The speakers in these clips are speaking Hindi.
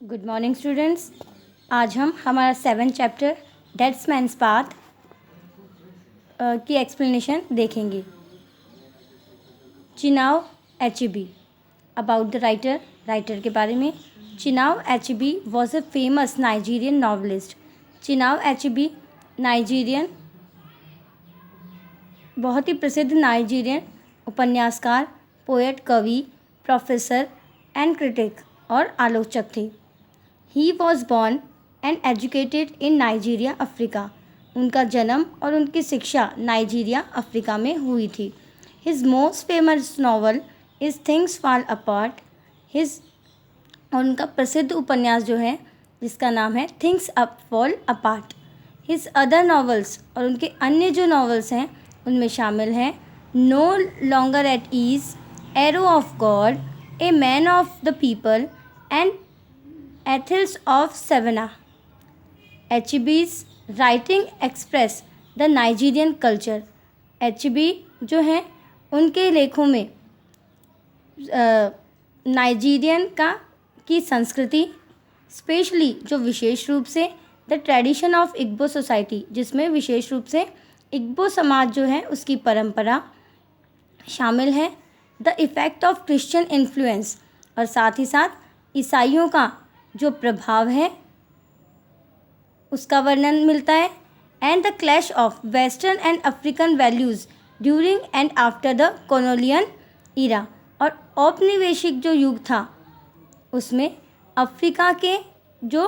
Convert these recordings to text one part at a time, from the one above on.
Good morning students. आज हम हमारा 7th chapter dead's man's path की एक्सप्लेनेशन देखेंगे। Chinua Achebe, about the writer के बारे में। Chinua Achebe was a famous Nigerian novelist. Chinua Achebe Nigerian बहुत ही प्रसिद्ध नाइजीरियन उपन्यासकार, पोएट, कवि, प्रोफेसर एंड क्रिटिक और आलोचक थे। He was born and educated in Nigeria, Africa. उनका जन्म और उनकी शिक्षा नाइजीरिया, अफ्रीका में हुई थी। His most famous novel is things fall apart. और उनका प्रसिद्ध उपन्यास जो है जिसका नाम है things fall apart. His other novels, और उनके अन्य जो नॉवेल्स हैं उनमें शामिल हैं no longer at ease, arrow of God, a man of the people and anthills of Savannah. Achebe's writing express the Nigerian culture. Achebe जो हैं उनके लेखों में नाइजीरियन की संस्कृति, स्पेशली जो विशेष रूप से the tradition of Igbo society, जिसमें विशेष रूप से इग्बो समाज जो है उसकी परंपरा शामिल है। The effect of Christian influence, और साथ ही साथ ईसाइयों का जो प्रभाव है उसका वर्णन मिलता है। And the clash of western and African values during and after the colonial era. और औपनिवेशिक जो युग था उसमें अफ्रीका के जो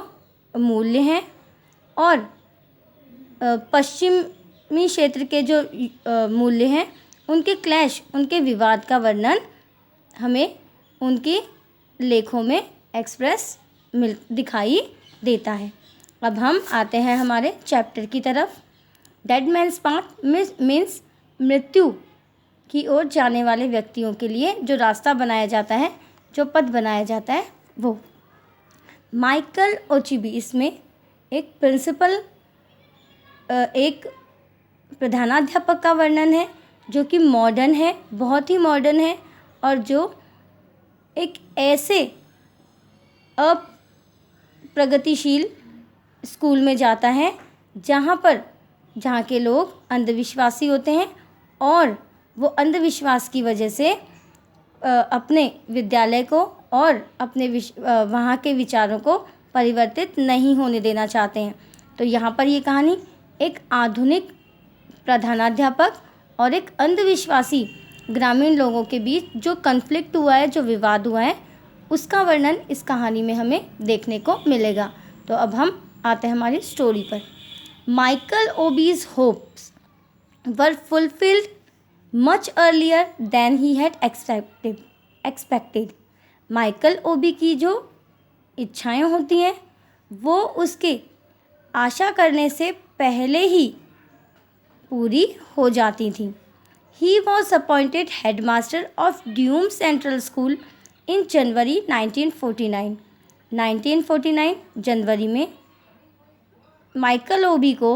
मूल्य हैं और पश्चिमी क्षेत्र के जो मूल्य हैं उनके क्लैश, उनके विवाद का वर्णन हमें उनके लेखों में एक्सप्रेस दिखाई देता है। अब हम आते हैं हमारे चैप्टर की तरफ। डेड मैन्स पाथ मीन्स मृत्यु की ओर जाने वाले व्यक्तियों के लिए जो रास्ता बनाया जाता है, जो पथ बनाया जाता है वो। माइकल ओचेबी, इसमें एक प्रिंसिपल, एक प्रधानाध्यापक का वर्णन है जो कि मॉडर्न है, बहुत ही मॉडर्न है, और जो एक ऐसे प्रगतिशील स्कूल में जाता है जहाँ के लोग अंधविश्वासी होते हैं और वो अंधविश्वास की वजह से अपने विद्यालय को और अपने वहाँ के विचारों को परिवर्तित नहीं होने देना चाहते हैं। तो यहाँ पर ये कहानी एक आधुनिक प्रधानाध्यापक और एक अंधविश्वासी ग्रामीण लोगों के बीच जो कन्फ्लिक्ट हुआ है, जो विवाद हुआ है, उसका वर्णन इस कहानी में हमें देखने को मिलेगा। तो अब हम आते हैं हमारी स्टोरी पर। Michael Obi's hopes were fulfilled much earlier than he had expected. Michael Obi की जो इच्छाएं होती हैं वो उसके आशा करने से पहले ही पूरी हो जाती थी। He was appointed headmaster of Ndume central school in January 1949। 1949 जनवरी में माइकल ओबी को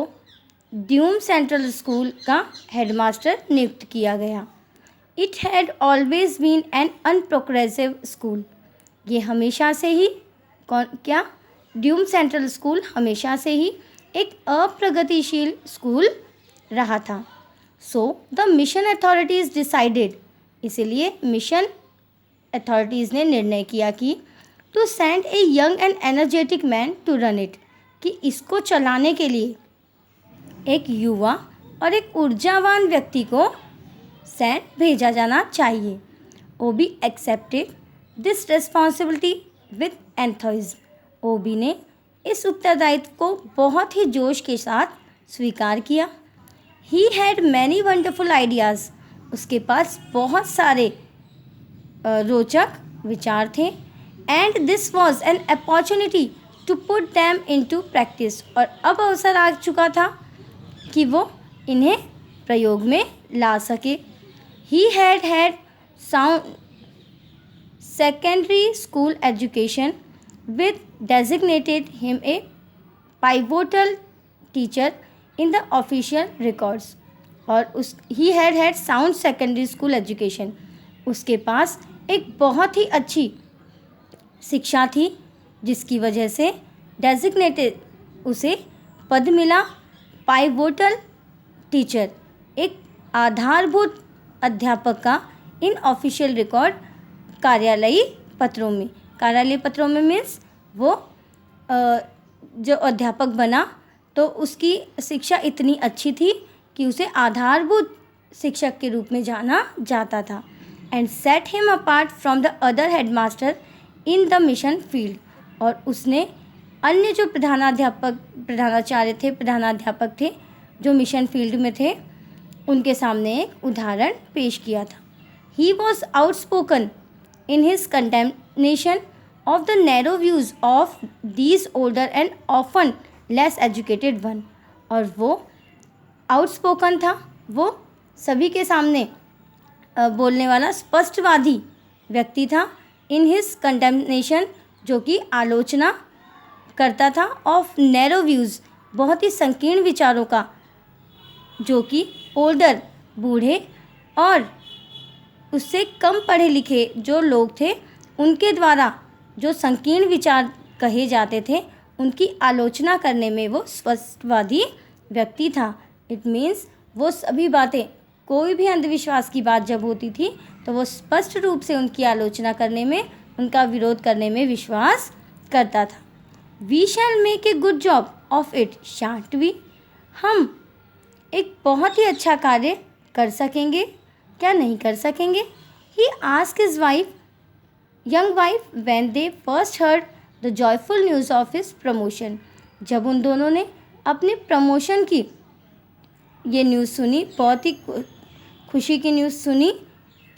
ड्यूम सेंट्रल स्कूल का हेडमास्टर नियुक्त किया गया। It had always been an unprogressive school. ये हमेशा से ही ड्यूम सेंट्रल स्कूल हमेशा से ही एक अप्रगतिशील स्कूल रहा था। So the mission authorities decided, इसलिए मिशन अथॉरिटीज़ ने निर्णय किया कि to send a young and energetic man to run it, कि इसको चलाने के लिए एक युवा और एक ऊर्जावान व्यक्ति को भेजा जाना चाहिए। Obi accepted this responsibility with enthusiasm. Obi ने इस उत्तरदायित्व को बहुत ही जोश के साथ स्वीकार किया। He had many wonderful ideas, उसके पास बहुत सारे रोचक विचार थे। And this was an opportunity to put them into practice, और अब अवसर आ चुका था कि वो इन्हें प्रयोग में ला सके। He had sound secondary school education with designated him a pivotal teacher in the official records. और he had sound secondary school education, उसके पास एक बहुत ही अच्छी शिक्षा थी जिसकी वजह से डेजिग्नेटेड उसे पद मिला पाइवोटल टीचर, एक आधारभूत अध्यापक का इन ऑफिशियल रिकॉर्ड कार्यालयी पत्रों में मीन्स वो जो अध्यापक बना तो उसकी शिक्षा इतनी अच्छी थी कि उसे आधारभूत शिक्षक के रूप में जाना जाता था। And set him apart from the other headmaster in the mission field, और उसने अन्य जो प्रधानाध्यापक थे जो मिशन फील्ड में थे उनके सामने एक उदाहरण पेश किया था। He was outspoken in his condemnation of the narrow views of these older and often less educated one, और वो outspoken था, वो सभी के सामने बोलने वाला स्पष्टवादी व्यक्ति था। in his condemnation, जो कि आलोचना करता था, of narrow views, बहुत ही संकीर्ण विचारों का, जो कि older बूढ़े और उससे कम पढ़े लिखे जो लोग थे उनके द्वारा जो संकीर्ण विचार कहे जाते थे उनकी आलोचना करने में वो स्पष्टवादी व्यक्ति था। इट मीन्स वो सभी बातें, कोई भी अंधविश्वास की बात जब होती थी तो वो स्पष्ट रूप से उनकी आलोचना करने में, उनका विरोध करने में विश्वास करता था। We shall make a good job of it shan't we, हम एक बहुत ही अच्छा कार्य कर सकेंगे, क्या नहीं कर सकेंगे? He asked his wife, young wife, when they first heard the joyful news of his promotion, जब उन दोनों ने अपने प्रमोशन की ये न्यूज़ सुनी, बहुत ही खुशी की न्यूज़ सुनी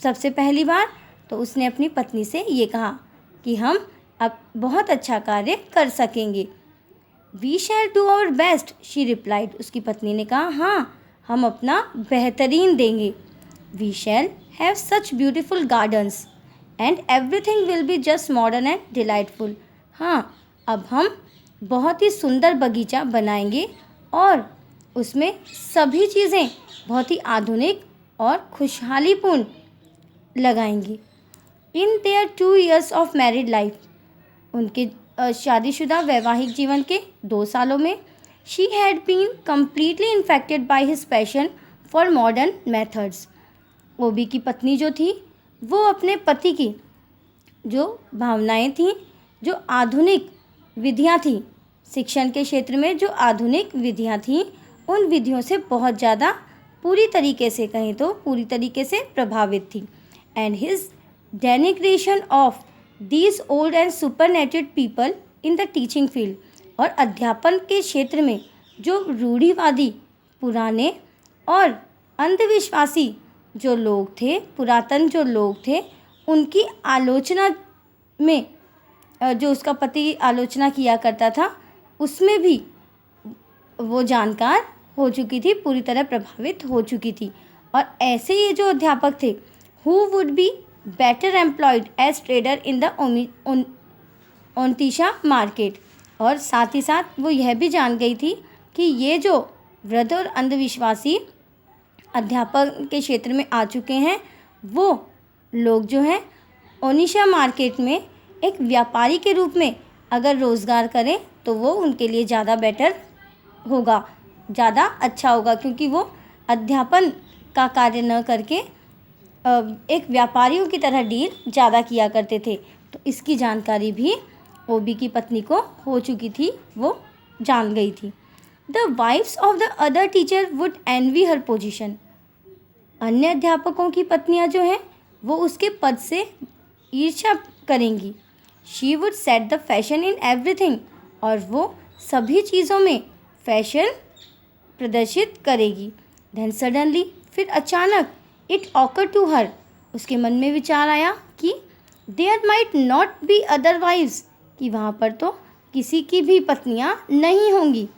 सबसे पहली बार, तो उसने अपनी पत्नी से ये कहा कि हम अब बहुत अच्छा कार्य कर सकेंगे। We shall do our best, she replied, उसकी पत्नी ने कहा हाँ हम अपना बेहतरीन देंगे। We shall have such beautiful gardens and everything will be just modern and delightful, हाँ अब हम बहुत ही सुंदर बगीचा बनाएंगे और उसमें सभी चीज़ें बहुत ही आधुनिक और खुशहालीपूर्ण लगाएंगे। In their 2 years of married life, उनके शादीशुदा वैवाहिक जीवन के 2 सालों में, she had been completely infected by his passion for modern methods, Obi की पत्नी जो थी वो अपने पति की जो भावनाएं थीं, जो आधुनिक विधियां थीं, शिक्षण के क्षेत्र में जो आधुनिक विधियां थीं, उन विधियों से बहुत ज़्यादा पूरी तरीके से कहें तो पूरी तरीके से प्रभावित थी। And his denigration of these old and superannuated people in the teaching field, और अध्यापन के क्षेत्र में जो रूढ़िवादी, पुराने और अंधविश्वासी जो लोग थे, पुरातन जो लोग थे, उनकी आलोचना में जो उसका पति आलोचना किया करता था उसमें भी वो जानकार हो चुकी थी, पूरी तरह प्रभावित हो चुकी थी। और ऐसे ये जो अध्यापक थे, who would be better employed as trader in the Onitsha market, और साथ ही साथ वो यह भी जान गई थी कि ये जो वृद्ध और अंधविश्वासी अध्यापक के क्षेत्र में आ चुके हैं, वो लोग जो हैं ओनिशा मार्केट में एक व्यापारी के रूप में अगर रोज़गार करें तो वो उनके लिए ज़्यादा बेटर होगा, ज़्यादा अच्छा होगा, क्योंकि वो अध्यापन का कार्य न करके एक व्यापारियों की तरह डील ज़्यादा किया करते थे। तो इसकी जानकारी भी ओबी की पत्नी को हो चुकी थी, वो जान गई थी। The wives of the other teacher would envy her position, अन्य अध्यापकों की पत्नियां जो हैं वो उसके पद से ईर्ष्या करेंगी। She would set the fashion in everything, और वो सभी चीज़ों में फैशन प्रदर्शित करेगी। देन सडनली, फिर अचानक, इट ऑकर टू हर, उसके मन में विचार आया कि there might not be other wives, कि वहाँ पर तो किसी की भी पत्नियाँ नहीं होंगी।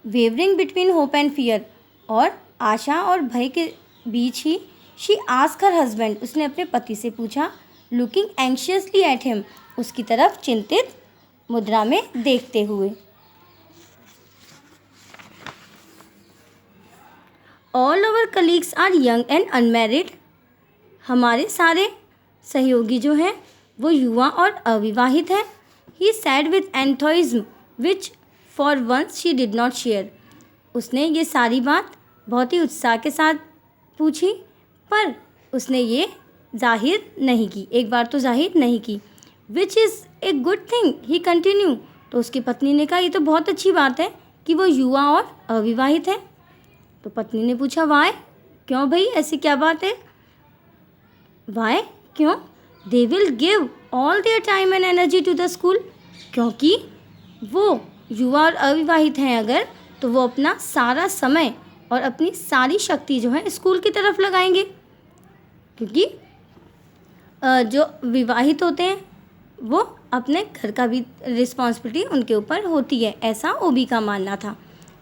Wavering between hope and fear, और आशा और भय के बीच ही, शी आस्क्ड हर हस्बैंड, उसने अपने पति से पूछा, लुकिंग एंशियसली एट हिम, उसकी तरफ चिंतित मुद्रा में देखते हुए। All our colleagues are young and unmarried, हमारे सारे सहयोगी जो हैं वो युवा और अविवाहित हैं। He said with enthusiasm which for once she did not share. उसने ये सारी बात बहुत ही उत्साह के साथ पूछी, पर उसने ये जाहिर नहीं की, एक बार तो जाहिर नहीं की। Which is a good thing, he continue. तो उसकी पत्नी ने कहा ये तो बहुत अच्छी बात है कि वो युवा और अविवाहित है। तो पत्नी ने पूछा वाई, क्यों भाई, ऐसी क्या बात है? वाई, क्यों? They will give all their time and energy to the school. क्योंकि वो युवा और अविवाहित हैं अगर, तो वो अपना सारा समय और अपनी सारी शक्ति जो है स्कूल की तरफ लगाएंगे। क्योंकि जो विवाहित होते हैं वो अपने घर का भी रिस्पॉन्सिबिलिटी उनके ऊपर होती है, ऐसा ओबी का मानना था।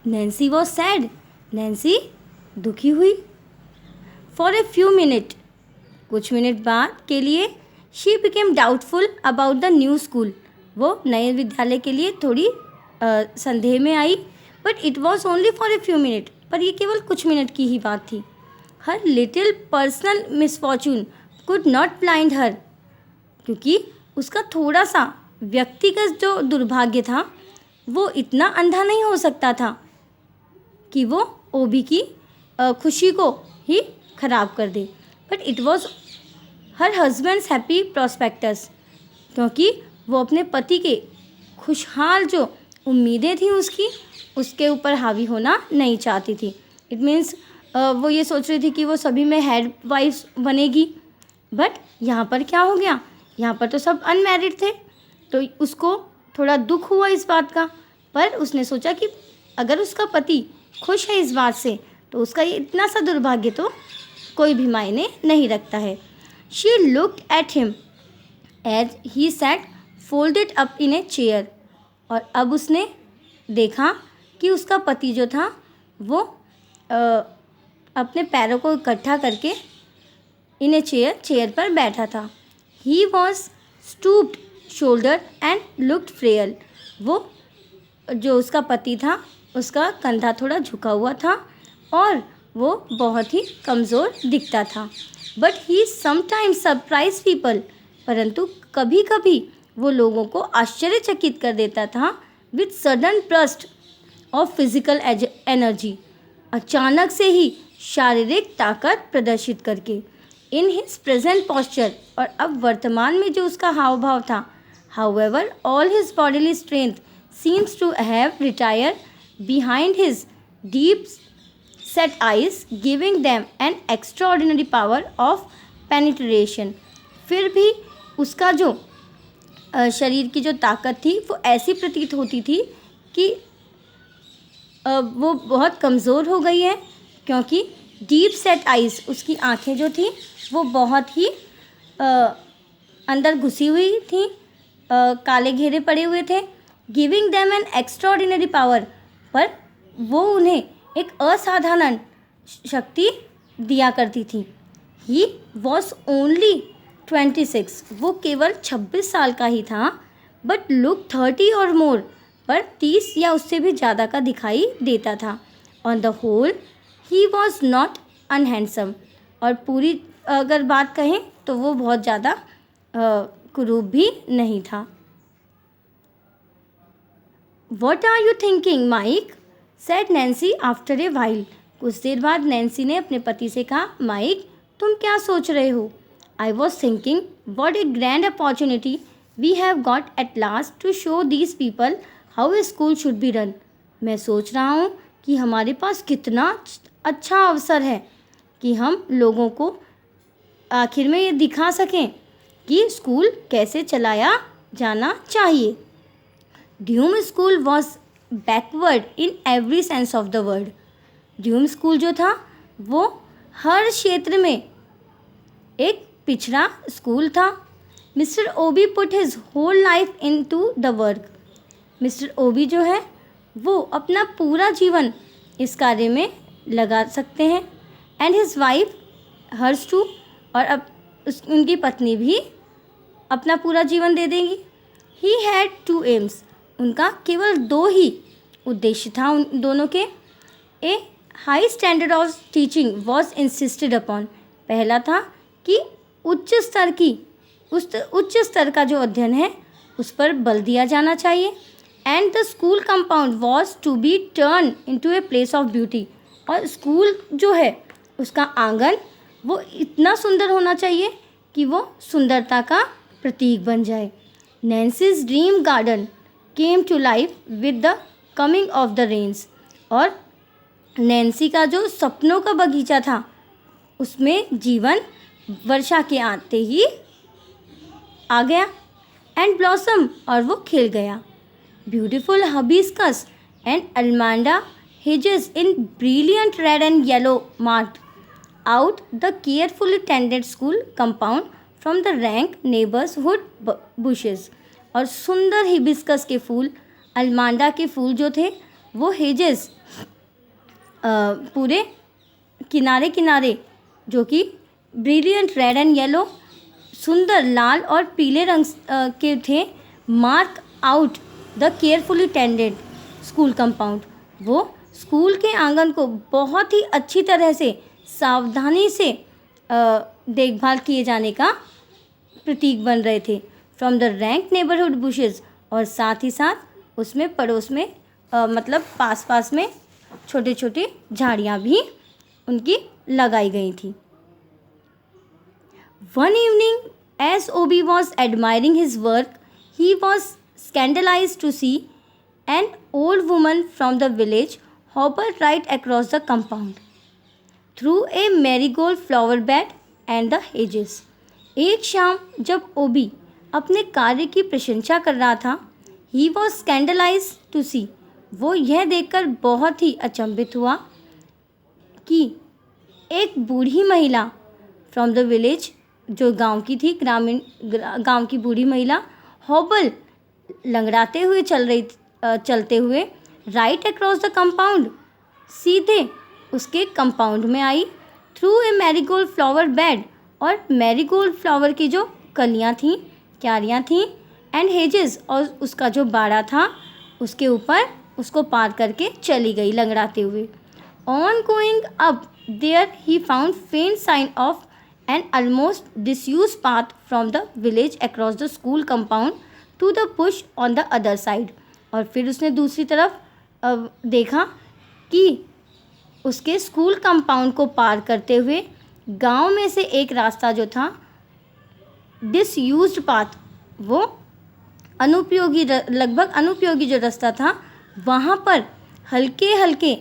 नैन्सी वॉज सैड, नैन्सी दुखी हुई। फॉर ए फ्यू मिनट, कुछ मिनट बाद के लिए, she became doubtful about the new school. वो नए विद्यालय के लिए थोड़ी संदेह में आई, but it was only for a few minute. पर ये केवल कुछ मिनट की ही बात थी। Her little personal misfortune could not blind her. क्योंकि उसका थोड़ा सा व्यक्तिगत जो दुर्भाग्य था वो इतना अंधा नहीं हो सकता था कि वो ओबी की खुशी को ही खराब कर दे। But it was her husband's happy prospects. क्योंकि वो अपने पति के खुशहाल जो उम्मीदें थी उसके ऊपर हावी होना नहीं चाहती थी। इट मीन्स वो ये सोच रही थी कि वो सभी में हेड वाइफ बनेगी। बट यहाँ पर क्या हो गया, यहाँ पर तो सब अनमैरिड थे, तो उसको थोड़ा दुख हुआ इस बात का। पर उसने सोचा कि अगर उसका पति खुश है इस बात से, तो उसका ये इतना सा दुर्भाग्य तो कोई भी मायने नहीं रखता है। She looked at him as he sat folded up in a chair. और अब उसने देखा कि उसका पति जो था वो अपने पैरों को इकट्ठा करके इन ए चेयर पर बैठा था। He was stooped shoulder and looked frail. वो जो उसका पति था उसका कंधा थोड़ा झुका हुआ था और वो बहुत ही कमज़ोर दिखता था। But he sometimes surprise people, परंतु कभी कभी वो लोगों को आश्चर्यचकित कर देता था with sudden burst of physical energy, अचानक से ही शारीरिक ताकत प्रदर्शित करके। इन हिज प्रेजेंट पॉस्चर, और अब वर्तमान में जो उसका हाव भाव था, however all his bodily strength seems to have retired behind his deep set eyes, giving them an extraordinary power of penetration। फिर भी उसका जो शरीर की जो ताकत थी वो ऐसी प्रतीत होती थी कि वो बहुत कमज़ोर हो गई है। क्योंकि डीप सेट आइज़, उसकी आँखें जो थी वो बहुत ही अंदर घुसी हुई थी, काले घेरे पड़े हुए थे। Giving them an extraordinary power, पर वो उन्हें एक असाधारण शक्ति दिया करती थी। ही वॉज ओनली 26, वो केवल 26 साल का ही था। बट लुक 30 और मोर, पर 30 या उससे भी ज़्यादा का दिखाई देता था। On the whole he was not unhandsome, और पूरी अगर बात कहें तो वो बहुत ज़्यादा कुरूप भी नहीं था। What are you thinking Mike, said Nancy after a while. कुछ देर बाद नैन्सी ने अपने पति से कहा, माइक तुम क्या सोच रहे हो? I was thinking what a grand opportunity we have got at last to show these people how a school should be run. मैं सोच रहा हूँ कि हमारे पास कितना अच्छा अवसर है कि हम लोगों को आखिर में ये दिखा सकें कि स्कूल कैसे चलाया जाना चाहिए। Ndume school was backward in every sense of the word. Ndume school जो था वो हर क्षेत्र में एक पिछड़ा स्कूल था। Mister Obi put his whole life into the work. Mister Obi जो है वो अपना पूरा जीवन इस कार्य में लगा सकते हैं। And his wife hers too, और अब उनकी पत्नी भी अपना पूरा जीवन दे देंगी। ही हैड 2 एम्स, उनका केवल 2 ही उद्देश्य था उन दोनों के। A high standard of teaching was insisted upon, पहला था कि उच्च स्तर का जो अध्ययन है उस पर बल दिया जाना चाहिए। And the school compound was to be turn into a place of beauty, और स्कूल जो है उसका आंगन वो इतना सुंदर होना चाहिए कि वो सुंदरता का प्रतीक बन जाए। Nancy's dream garden came to life with the coming of the rains, और नैन्सी का जो सपनों का बगीचा था उसमें जीवन वर्षा के आते ही आ गया। एंड ब्लॉसम, और वो खिल गया। Beautiful hibiscus and allamanda hedges in brilliant red and yellow marked out the carefully tended school compound from the rank neighborhood bushes, और सुंदर हिबिस्कस के फूल, अलमांडा के फूल जो थे वो हेजेस पूरे किनारे किनारे जो कि ब्रिलियंट रेड एंड येलो, सुंदर लाल और पीले रंग के थे, mark out the carefully tended school compound, वो स्कूल के आंगन को बहुत ही अच्छी तरह से सावधानी से देखभाल किए जाने का प्रतीक बन रहे थे। From the rank neighbourhood bushes, और साथ ही साथ उसमें पड़ोस में मतलब पास पास में छोटे छोटे झाड़ियाँ भी उनकी लगाई गई थी। One evening as Obi was admiring his work, he was scandalised to see an old woman from the village hobbled right across the compound through a marigold flower bed and the hedges. एक शाम जब ओबी अपने कार्य की प्रशंसा कर रहा था, he was scandalized to see, वो यह देखकर बहुत ही अचंभित हुआ कि एक बूढ़ी महिला फ्रॉम द विलेज, जो गांव की थी, ग्रामीण गांव की बूढ़ी महिला, हॉबल लंगड़ाते हुए चलते हुए राइट अक्रॉस द कंपाउंड, सीधे उसके कंपाउंड में आई, through a marigold flower bed, और मैरीगोल्ड फ्लावर की जो कलियां थीं, क्यारियां थीं, एंड हेजेस, और उसका जो बाड़ा था उसके ऊपर उसको पार करके चली गई लंगड़ाते हुए। On going up there he found faint sign of an almost disuse path from the village across the school compound to the bush on the other side, और फिर उसने दूसरी तरफ देखा कि उसके स्कूल कंपाउंड को पार करते हुए गांव में से एक रास्ता जो था, डिसयूज्ड पाथ, वो अनुपयोगी, लगभग अनुपयोगी जो रास्ता था, वहाँ पर हल्के हल्के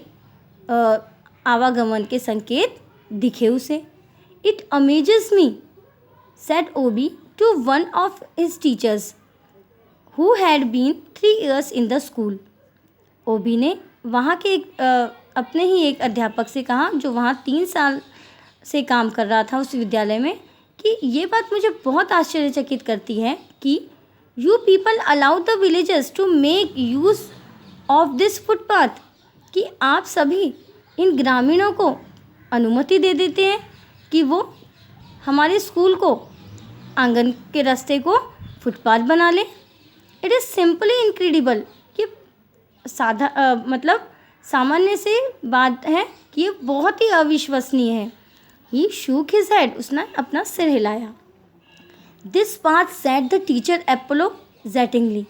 आवागमन के संकेत दिखे उसे। It amazes me, said Obi to one of his teachers who had been 3 years in the school. Obi ने वहाँ के अपने ही एक अध्यापक से कहा जो वहाँ 3 साल से काम कर रहा था उस विद्यालय में, कि ये बात मुझे बहुत आश्चर्यचकित करती है कि you people allow the villagers to make use of this footpath, कि आप सभी इन ग्रामीणों को अनुमति दे देते हैं कि वो हमारे स्कूल को, आंगन के रास्ते को फुटपाथ बना लें। इट इज़ सिंपली इनक्रेडिबल, कि मतलब सामान्य से बात है कि ये बहुत ही अविश्वसनीय है। ही शूक हिज हेड, उसने अपना सिर हिलाया। This path, said the teacher apologetically,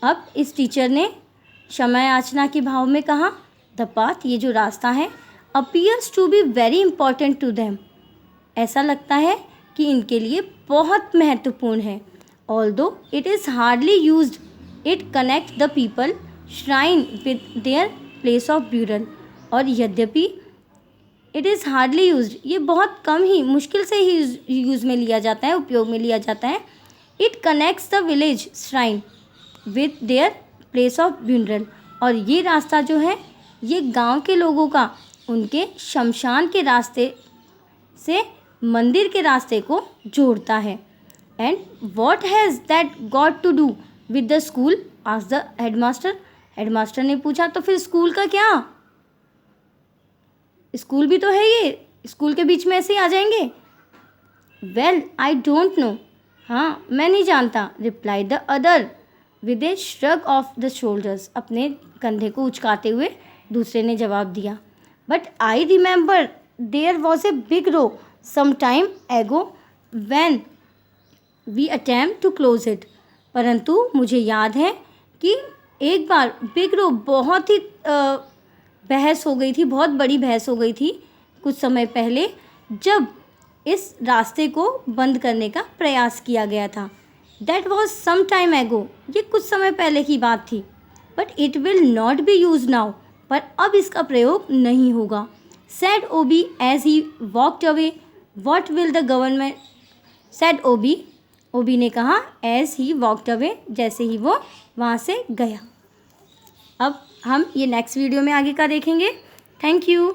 अब इस टीचर ने क्षमा याचना के भाव में कहा, द पाथ, ये जो रास्ता है, appears to be very important to them, ऐसा लगता है कि इनके लिए बहुत महत्वपूर्ण है। Although it is hardly used, it connect the people shrine with their place of burial, और यद्यपि इट इज़ हार्डली यूज्ड, ये बहुत कम ही, मुश्किल से ही यूज़ में लिया जाता है, उपयोग में लिया जाता है। It connects the village shrine with their place of burial, और ये रास्ता जो है ये गांव के लोगों का उनके शमशान के रास्ते से मंदिर के रास्ते को जोड़ता है। And what has that got to do with the school, asked the headmaster, headmaster ने पूछा, तो फिर स्कूल का क्या, स्कूल भी तो है, ये स्कूल के बीच में ऐसे ही आ जाएंगे। वेल आई डोंट नो, हाँ मैं नहीं जानता, replied the other with a shrug of the shoulders, अपने कंधे को उचकाते हुए दूसरे ने जवाब दिया। But I remember there was a big row some time ago when we attempt to close it, परंतु मुझे याद है कि एक बार बिग रो बहुत ही बहस हो गई थी, बहुत बड़ी बहस हो गई थी कुछ समय पहले, जब इस रास्ते को बंद करने का प्रयास किया गया था। दैट वॉज सम टाइम एगो, ये कुछ समय पहले की बात थी। But it will not be use now, पर अब इसका प्रयोग नहीं होगा। Said Obi as he walked away, what will the government, said Obi, Obi ने कहा एज ही वॉकड अवे, जैसे ही वो वहाँ से गया। अब हम ये नेक्स्ट वीडियो में आगे का देखेंगे। Thank you.